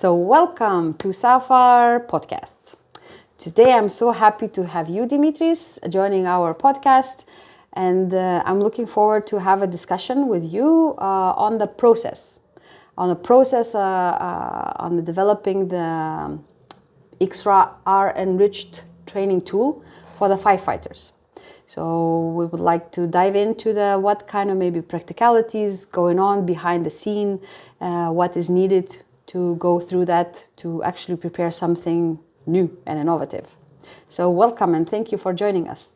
So welcome to SAFAR podcast. Today I'm so happy to have you, Demetris, joining our podcast, and I'm looking forward to have a discussion with you on the process, on the developing the XR enriched training tool for the firefighters. So we would like to dive into what kind of maybe practicalities going on behind the scene, what is needed to go through that to actually prepare something new and innovative. So welcome and thank you for joining us.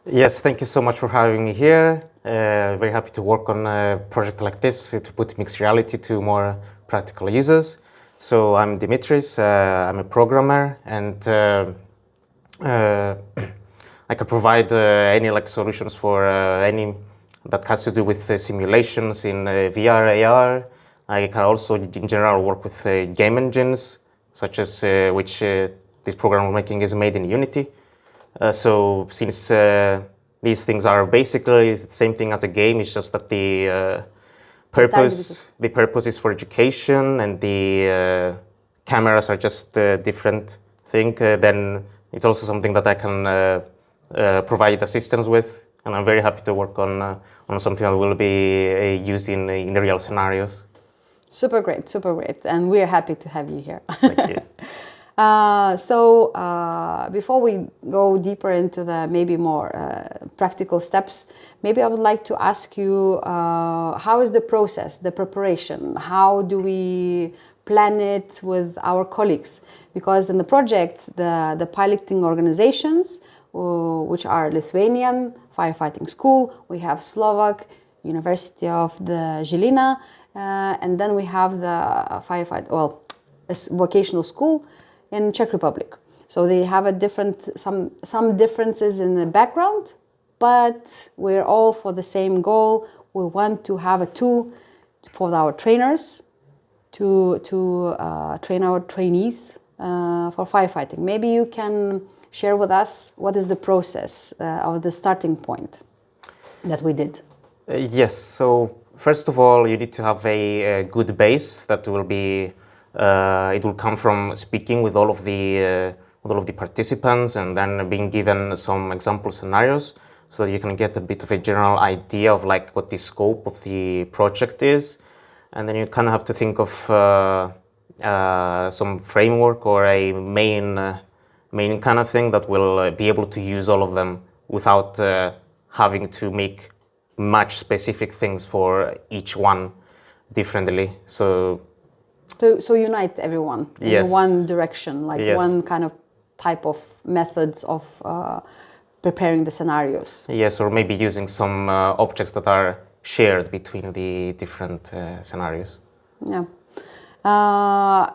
Yes, thank you so much for having me here. Very happy to work on a project like this to put mixed reality to more practical users. So I'm Demetris, I'm a programmer, and I can provide any solutions for any that has to do with simulations in VR, AR. I can also, in general, work with game engines, such as which this program we're making is made in Unity. So since these things are basically the same thing as a game, it's just that the purpose is for education and the cameras are just a different thing, then it's also something that I can provide assistance with, and I'm very happy to work on something that will be used in the real scenarios. Super great, and we're happy to have you here. Thank you. So before we go deeper into the maybe more practical steps, maybe I would like to ask you, how is the process, the preparation? How do we plan it with our colleagues? Because in the project, the piloting organizations, which are Lithuanian Firefighting School, we have Slovak University of the Žilina, and then we have the vocational school in Czech Republic. So they have some differences in the background, but we're all for the same goal. We want to have a tool for our trainers to train our trainees for firefighting. Maybe you can share with us what is the process of the starting point that we did. Yes, so first of all, you need to have a good base that will be, it will come from speaking with all of the participants and then being given some example scenarios so that you can get a bit of a general idea of what the scope of the project is. And then you kind of have to think of some framework or a main kind of thing that will be able to use all of them without having to make much specific things for each one differently. So unite everyone in yes. one direction, Yes. one kind of type of methods of preparing the scenarios. Yes, or maybe using some objects that are shared between the different scenarios. Yeah.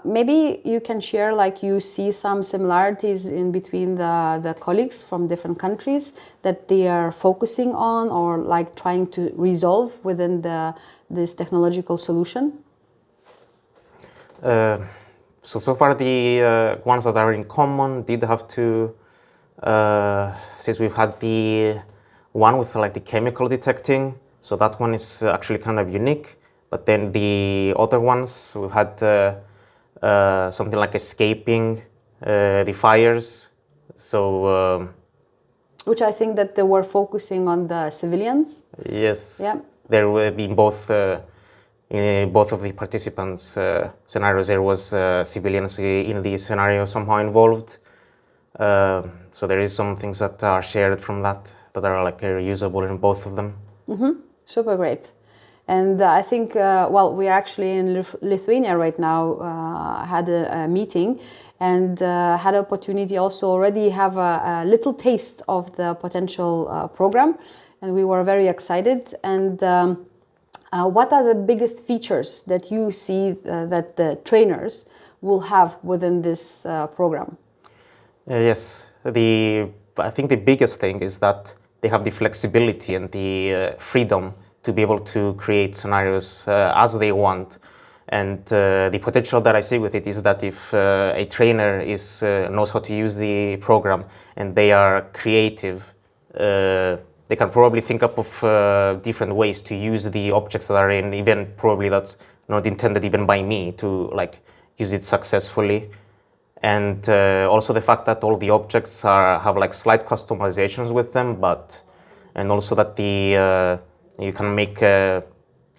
Maybe you can share, you see some similarities in between the colleagues from different countries that they are focusing on or trying to resolve within this technological solution? So far the ones that are in common did have to, since we've had the one with the chemical detecting, so that one is actually kind of unique. But then the other ones, we've had something like escaping the fires. So, which I think that they were focusing on the civilians. Yes. Yeah. There were in both of the participants' scenarios. There was civilians in the scenario somehow involved. So there is some things that are shared from that are reusable in both of them. Mm-hmm. Super great. And I think, we are actually in Lithuania right now, had a meeting and had opportunity also already have a little taste of the potential program. And we were very excited. And what are the biggest features that you see that the trainers will have within this program? Yes, I think the biggest thing is that they have the flexibility and the freedom to be able to create scenarios as they want. And the potential that I see with it is that if a trainer knows how to use the program and they are creative, they can probably think up of different ways to use the objects that are in, even probably that's not intended even by me, to use it successfully. And also the fact that all the objects have like slight customizations with them, and also that you can make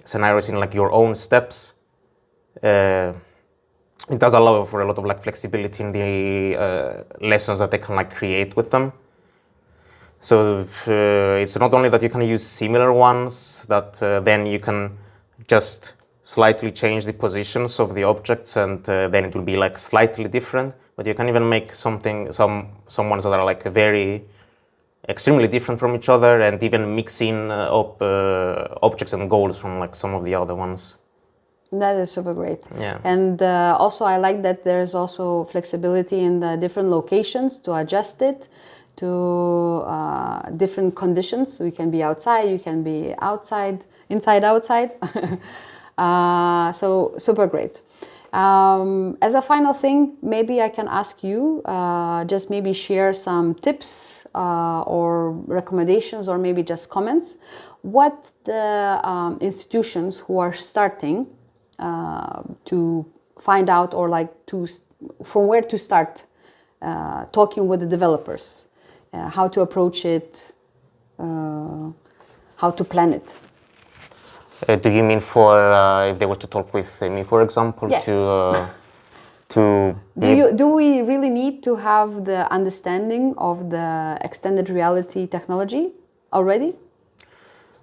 scenarios in like your own steps. It does allow for a lot of like flexibility in the lessons that they can like create with them. So it's not only that you can use similar ones, that then you can just slightly change the positions of the objects, and then it will be like slightly different. But you can even make some ones that are like very extremely different from each other, and even mixing up objects and goals from like some of the other ones. That is super great. Yeah. And also I like that there is also flexibility in the different locations to adjust it to different conditions. So you can be outside, you can be outside, inside, outside. So super great. As a final thing, maybe I can ask you, just maybe share some tips or recommendations, or maybe just comments. What the institutions who are starting to find out, or like from where to start talking with the developers, how to approach it, how to plan it. Do you mean for if they were to talk with me, for example? Yes. Do we really need to have the understanding of the extended reality technology already?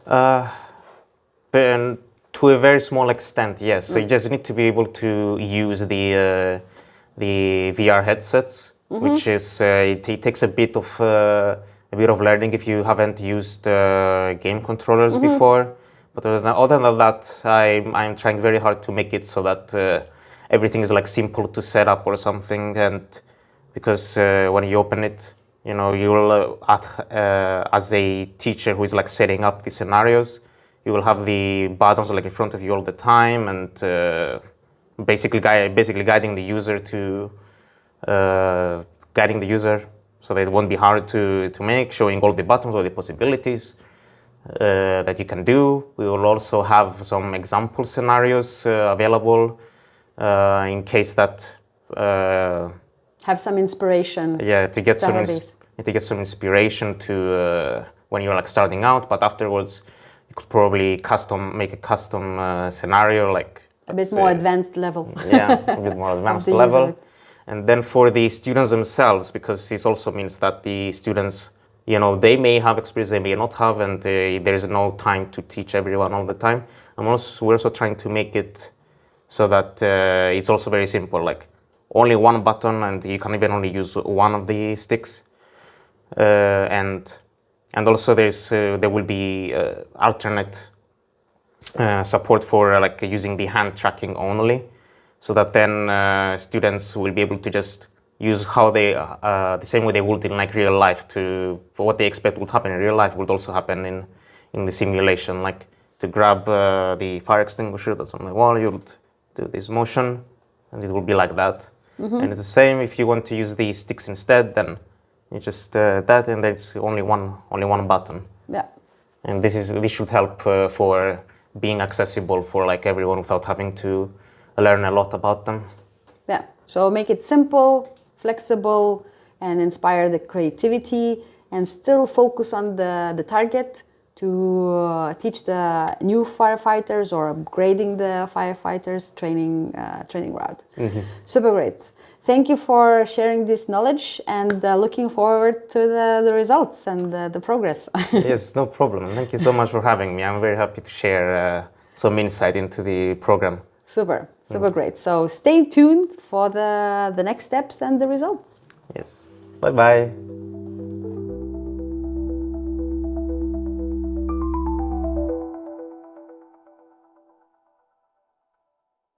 Then to a very small extent, yes. So you just need to be able to use the VR headsets, which is it takes a bit of learning if you haven't used game controllers before. But other than that, I'm trying very hard to make it so that everything is like simple to set up or something. And because when you open it, you know, you will as a teacher who is like setting up the scenarios, you will have the buttons like in front of you all the time, and basically guiding the user so that it won't be hard to make, showing all the buttons, all the possibilities that you can do. We will also have some example scenarios available in case that have some inspiration. Yeah, to get some inspiration to when you're like starting out, but afterwards you could probably make a custom scenario, like a bit more advanced level. Yeah, a bit more advanced level. And then for the students themselves, because this also means that the students, you know, they may have experience, they may not have, and there is no time to teach everyone all the time. We're also trying to make it so that it's also very simple, like only one button, and you can even only use one of the sticks. And also there will be alternate support for like using the hand tracking only, so that then students will be able to just use how they the same way they would in like real life, for what they expect would happen in real life would also happen in the simulation. Like to grab the fire extinguisher that's on the wall, you'll do this motion, and it will be like that. And it's the same if you want to use the sticks instead, then you just that, and there's only one button. Yeah. And this should help for being accessible for like everyone without having to learn a lot about them. Yeah. So make it simple, flexible, and inspire the creativity, and still focus on the target to teach the new firefighters or upgrading the firefighters training route. Super great. Thank you for sharing this knowledge, and looking forward to the results and the progress. Yes, no problem. Thank you so much for having me. I'm very happy to share some insight into the program. Super great. So stay tuned for the next steps and the results. Yes. Bye-bye.